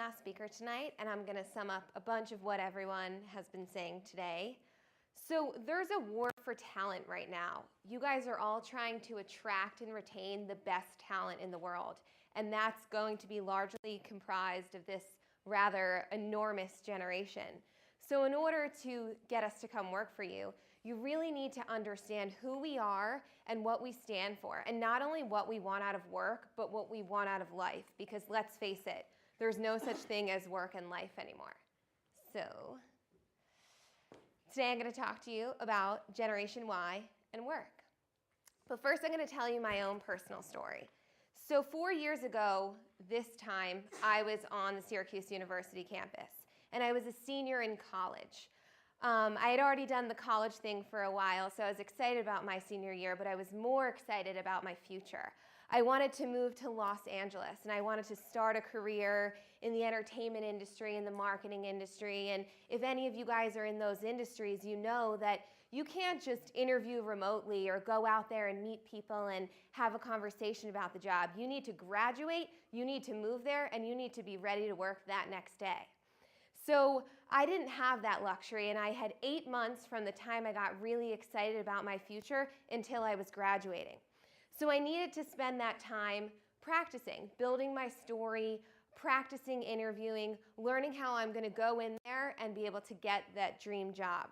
last speaker tonight, and I'm going to sum up a bunch of what everyone has been saying today. So there's a war for talent right now. You guys are all trying to attract and retain the best talent in the world, and that's going to be largely comprised of this rather enormous generation. So in order to get us to come work for you, you really need to understand who we are and what we stand for, and not only what we want out of work, but what we want out of life, because let's face it, there's no such thing as work and life anymore. So today I'm going to talk to you about Generation Y and work. But first I'm going to tell you my own personal story. So 4 years ago, this time, I was on the Syracuse University campus, and I was a senior in college. I had already done the college thing for a while, so I was excited about my senior year, but I was more excited about my future. I wanted to move to Los Angeles, and I wanted to start a career in the entertainment industry, in the marketing industry, and if any of you guys are in those industries, you know that you can't just interview remotely or go out there and meet people and have a conversation about the job. You need to graduate, you need to move there, and you need to be ready to work that next day. So I didn't have that luxury, and I had 8 months from the time I got really excited about my future until I was graduating. So I needed to spend that time practicing, building my story, practicing interviewing, learning how I'm going to go in there and be able to get that dream job.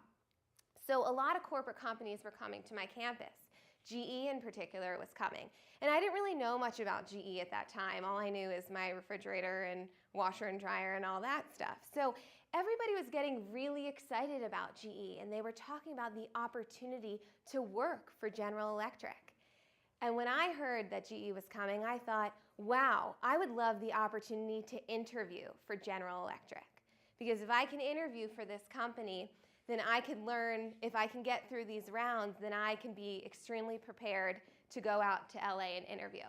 So a lot of corporate companies were coming to my campus. GE in particular was coming. And I didn't really know much about GE at that time. All I knew is my refrigerator and washer and dryer and all that stuff. So everybody was getting really excited about GE, and they were talking about the opportunity to work for General Electric. And when I heard that GE was coming, I thought, wow, I would love the opportunity to interview for General Electric. Because if I can interview for this company, then I can learn, if I can get through these rounds, then I can be extremely prepared to go out to LA and interview.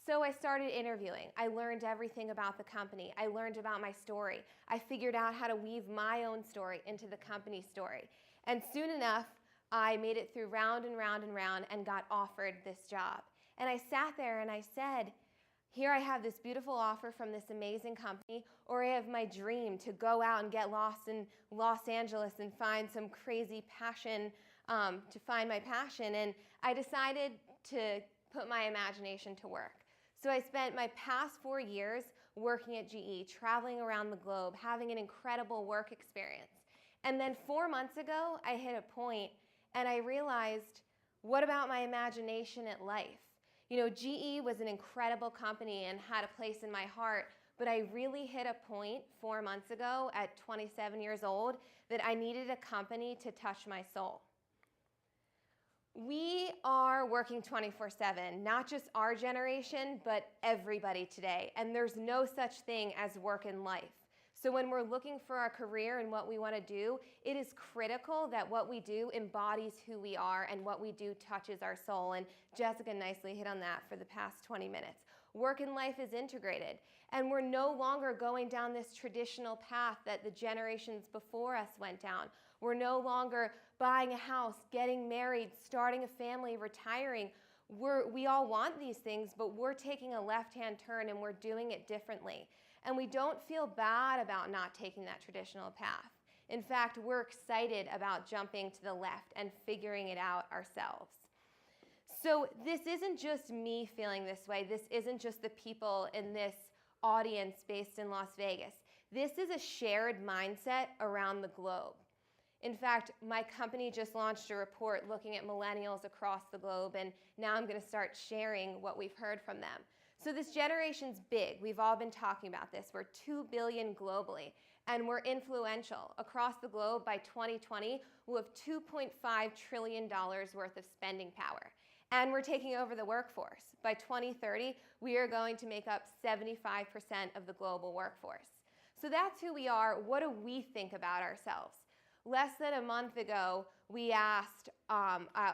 So I started interviewing. I learned everything about the company. I learned about my story. I figured out how to weave my own story into the company story. And soon enough, I made it through round and round and round and got offered this job. And I sat there and I said, here I have this beautiful offer from this amazing company, or I have my dream to go out and get lost in Los Angeles and find some crazy passion, to find my passion. And I decided to put my imagination to work. So I spent my past 4 years working at GE, traveling around the globe, having an incredible work experience. And then 4 months ago, I hit a point and I realized, what about my imagination at life? You know, GE was an incredible company and had a place in my heart, but I really hit a point 4 months ago at 27 years old that I needed a company to touch my soul. We are working 24/7, not just our generation, but everybody today, and there's no such thing as work and life. So when we're looking for our career and what we want to do, it is critical that what we do embodies who we are and what we do touches our soul. And Jessica nicely hit on that for the past 20 minutes. Work and life is integrated, and we're no longer going down this traditional path that the generations before us went down. We're no longer buying a house, getting married, starting a family, retiring. We all want these things, but we're taking a left-hand turn and we're doing it differently. And we don't feel bad about not taking that traditional path. In fact, we're excited about jumping to the left and figuring it out ourselves. So this isn't just me feeling this way. This isn't just the people in this audience based in Las Vegas. This is a shared mindset around the globe. In fact, my company just launched a report looking at millennials across the globe, and now I'm going to start sharing what we've heard from them. So this generation's big. We've all been talking about this. We're 2 billion globally, and we're influential. Across the globe, by 2020, we'll have $2.5 trillion worth of spending power. And we're taking over the workforce. By 2030, we are going to make up 75% of the global workforce. So that's who we are. What do we think about ourselves? Less than a month ago, we asked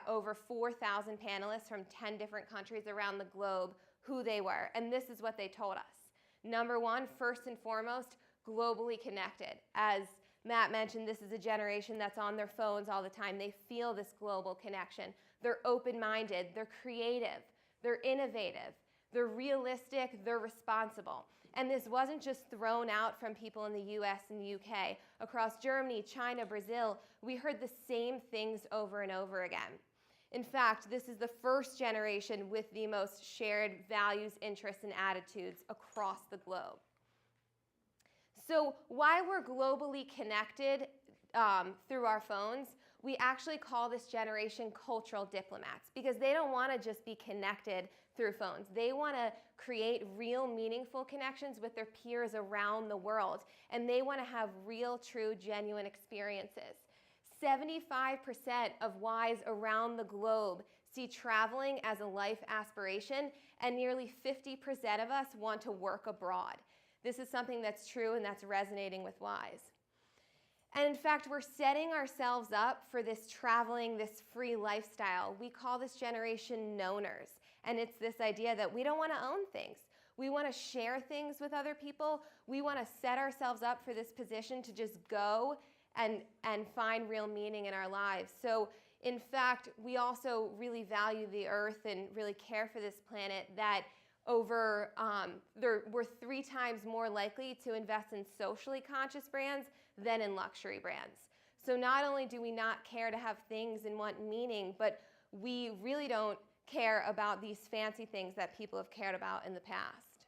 over 4,000 panelists from 10 different countries around the globe who they were, and this is what they told us. Number one, first and foremost, globally connected. As Matt mentioned, this is a generation that's on their phones all the time. They feel this global connection. They're open-minded, they're creative, they're innovative, they're realistic, they're responsible. And this wasn't just thrown out from people in the US and the UK. Across Germany, China, Brazil, we heard the same things over and over again. In fact, this is the first generation with the most shared values, interests, and attitudes across the globe. So while we're globally connected through our phones, we actually call this generation cultural diplomats because they don't want to just be connected through phones. They want to create real, meaningful connections with their peers around the world, and they want to have real, true, genuine experiences. 75% of Ys around the globe see traveling as a life aspiration, and nearly 50% of us want to work abroad. This is something that's true and that's resonating with Ys. And in fact, we're setting ourselves up for this traveling, this free lifestyle. We call this generation knowners. And it's this idea that we don't want to own things. We want to share things with other people. We want to set ourselves up for this position to just go and find real meaning in our lives. So in fact, we also really value the earth and really care for this planet that we're 3 times more likely to invest in socially conscious brands than in luxury brands. So not only do we not care to have things and want meaning, but we really don't care about these fancy things that people have cared about in the past.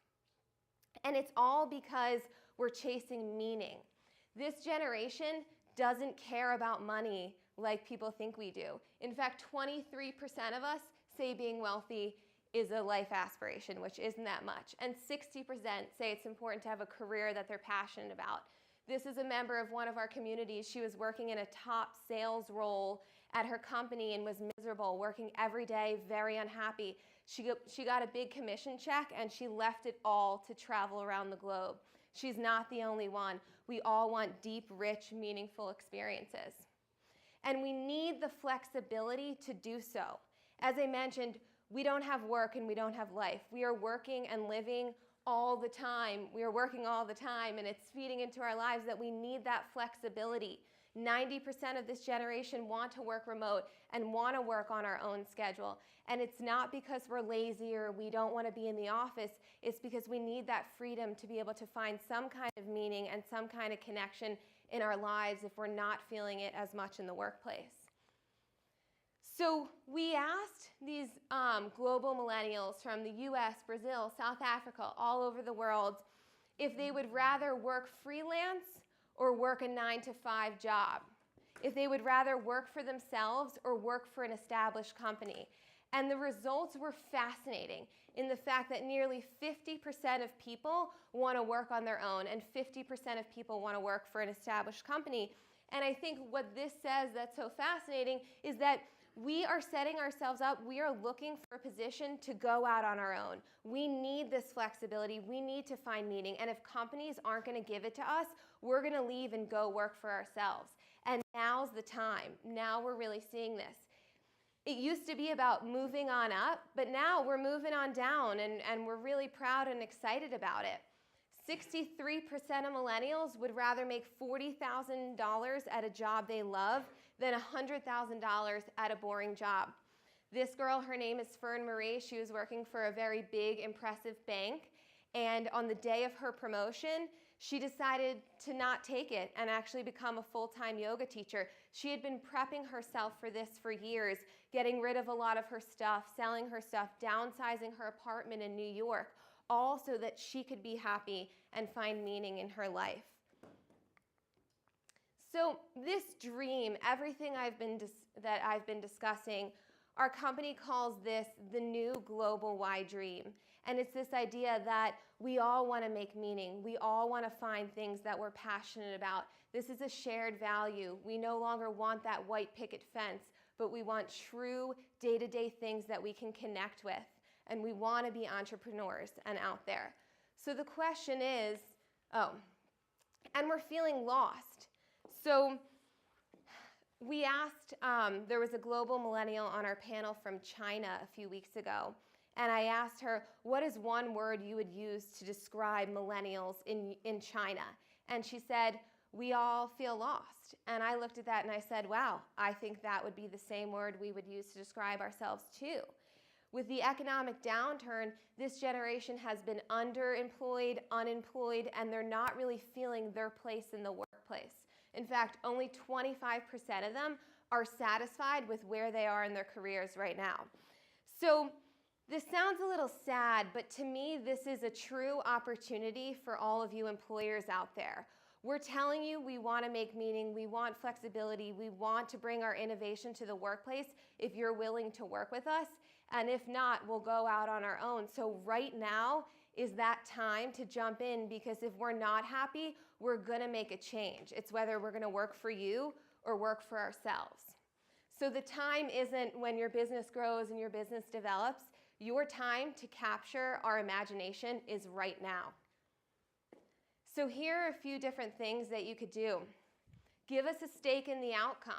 And it's all because we're chasing meaning. This generation doesn't care about money like people think we do. In fact, 23% of us say being wealthy is a life aspiration, which isn't that much. And 60% say it's important to have a career that they're passionate about. This is a member of one of our communities. She was working in a top sales role at her company and was miserable, working every day, very unhappy. She got a big commission check and she left it all to travel around the globe. She's not the only one. We all want deep, rich, meaningful experiences. And we need the flexibility to do so. As I mentioned, we don't have work and we don't have life. We are working and living all the time. We are working all the time, and it's feeding into our lives that we need that flexibility. 90% of this generation want to work remote and want to work on our own schedule. And it's not because we're lazy or we don't want to be in the office. It's because we need that freedom to be able to find some kind of meaning and some kind of connection in our lives if we're not feeling it as much in the workplace. So we asked these global millennials from the US, Brazil, South Africa, all over the world, if they would rather work freelance or work a 9-to-5 job, if they would rather work for themselves or work for an established company. And the results were fascinating in the fact that nearly 50% of people want to work on their own and 50% of people want to work for an established company. And I think what this says that's so fascinating is that we are setting ourselves up, we are looking for a position to go out on our own. We need this flexibility, we need to find meaning, and if companies aren't going to give it to us, we're going to leave and go work for ourselves. And now's the time. Now we're really seeing this. It used to be about moving on up, but now we're moving on down, and we're really proud and excited about it. 63% of millennials would rather make $40,000 at a job they love than $100,000 at a boring job. This girl, her name is Fern Marie. She was working for a very big, impressive bank. And on the day of her promotion, she decided to not take it and actually become a full-time yoga teacher. She had been prepping herself for this for years, getting rid of a lot of her stuff, selling her stuff, downsizing her apartment in New York, all so that she could be happy and find meaning in her life. So this dream, everything that I've been discussing, our company calls this the new global Y dream. And it's this idea that we all want to make meaning. We all want to find things that we're passionate about. This is a shared value. We no longer want that white picket fence, but we want true day-to-day things that we can connect with. And we want to be entrepreneurs and out there. So the question is, and we're feeling lost. So we asked, there was a global millennial on our panel from China a few weeks ago, and I asked her, what is one word you would use to describe millennials in China? And she said, we all feel lost. And I looked at that and I said, wow, I think that would be the same word we would use to describe ourselves too. With the economic downturn, this generation has been underemployed, unemployed, and they're not really feeling their place in the workplace. In fact, only 25% of them are satisfied with where they are in their careers right now. So this sounds a little sad, but to me, this is a true opportunity for all of you employers out there. We're telling you we want to make meaning, we want flexibility, we want to bring our innovation to the workplace if you're willing to work with us. And if not, we'll go out on our own. So right now is that time to jump in, because if we're not happy, we're going to make a change. It's whether we're going to work for you or work for ourselves. So the time isn't when your business grows and your business develops. Your time to capture our imagination is right now. So here are a few different things that you could do. Give us a stake in the outcome.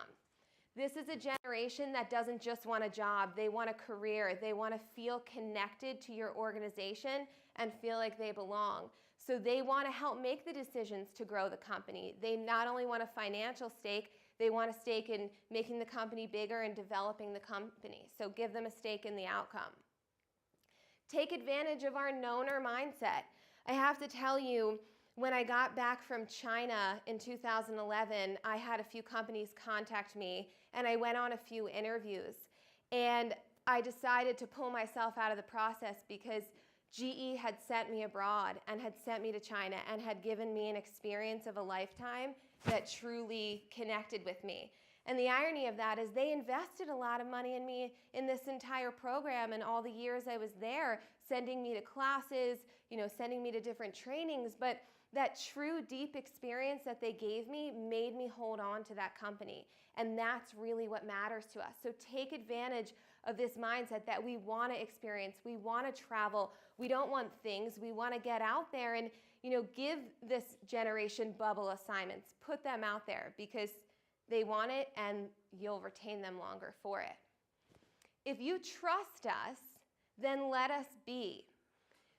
This is a generation that doesn't just want a job, they want a career. They want to feel connected to your organization and feel like they belong. So they want to help make the decisions to grow the company. They not only want a financial stake, they want a stake in making the company bigger and developing the company. So give them a stake in the outcome. Take advantage of our nowner mindset. I have to tell you, when I got back from China in 2011, I had a few companies contact me, and I went on a few interviews. And I decided to pull myself out of the process because GE had sent me abroad and had sent me to China and had given me an experience of a lifetime that truly connected with me. And the irony of that is they invested a lot of money in me in this entire program and all the years I was there, sending me to classes, sending me to different trainings. But that true deep experience that they gave me made me hold on to that company. And that's really what matters to us. So take advantage of this mindset that we want to experience, we want to travel, we don't want things, we want to get out there and give this generation bubble assignments, put them out there because they want it and you'll retain them longer for it. If you trust us, then let us be.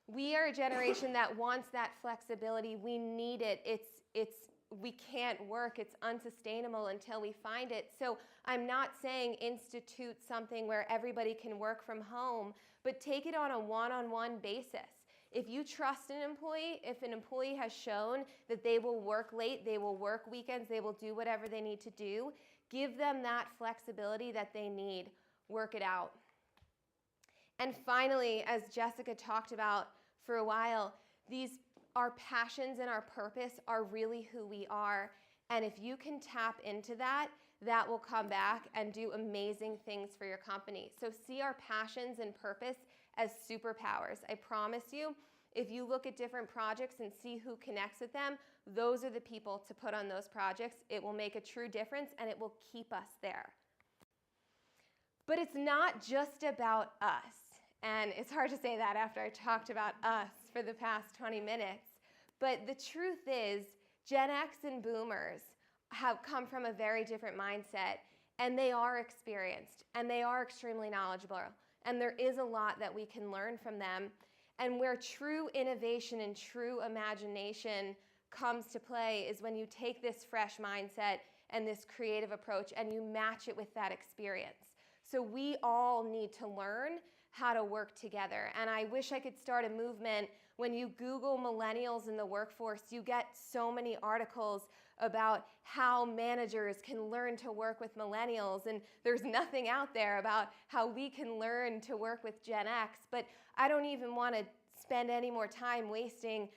We are a generation that wants that flexibility. We need it. We can't work. It's unsustainable until we find it. So I'm not saying institute something where everybody can work from home, but take it on a one-on-one basis. If you trust an employee, if an employee has shown that they will work late, they will work weekends, they will do whatever they need to do, give them that flexibility that they need. Work it out. And finally, as Jessica talked about for a while, our passions and our purpose are really who we are. And if you can tap into that, that will come back and do amazing things for your company. So see our passions and purpose as superpowers. I promise you, if you look at different projects and see who connects with them, those are the people to put on those projects. It will make a true difference and it will keep us there. But it's not just about us. And it's hard to say that after I talked about us for the past 20 minutes. But the truth is, Gen X and Boomers have come from a very different mindset, and they are experienced, and they are extremely knowledgeable. And there is a lot that we can learn from them. And where true innovation and true imagination comes to play is when you take this fresh mindset and this creative approach and you match it with that experience. So we all need to learn how to work together. And I wish I could start a movement. When you Google millennials in the workforce, you get so many articles about how managers can learn to work with millennials. And there's nothing out there about how we can learn to work with Gen X. But I don't even want to spend any more time wasting,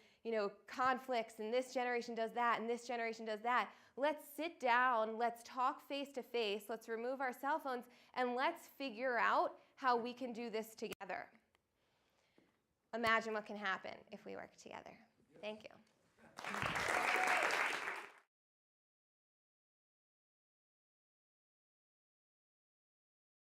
conflicts, and this generation does that, and this generation does that. Let's sit down, let's talk face to face, let's remove our cell phones, and let's figure out how we can do this together. Imagine what can happen if we work together. Thank you.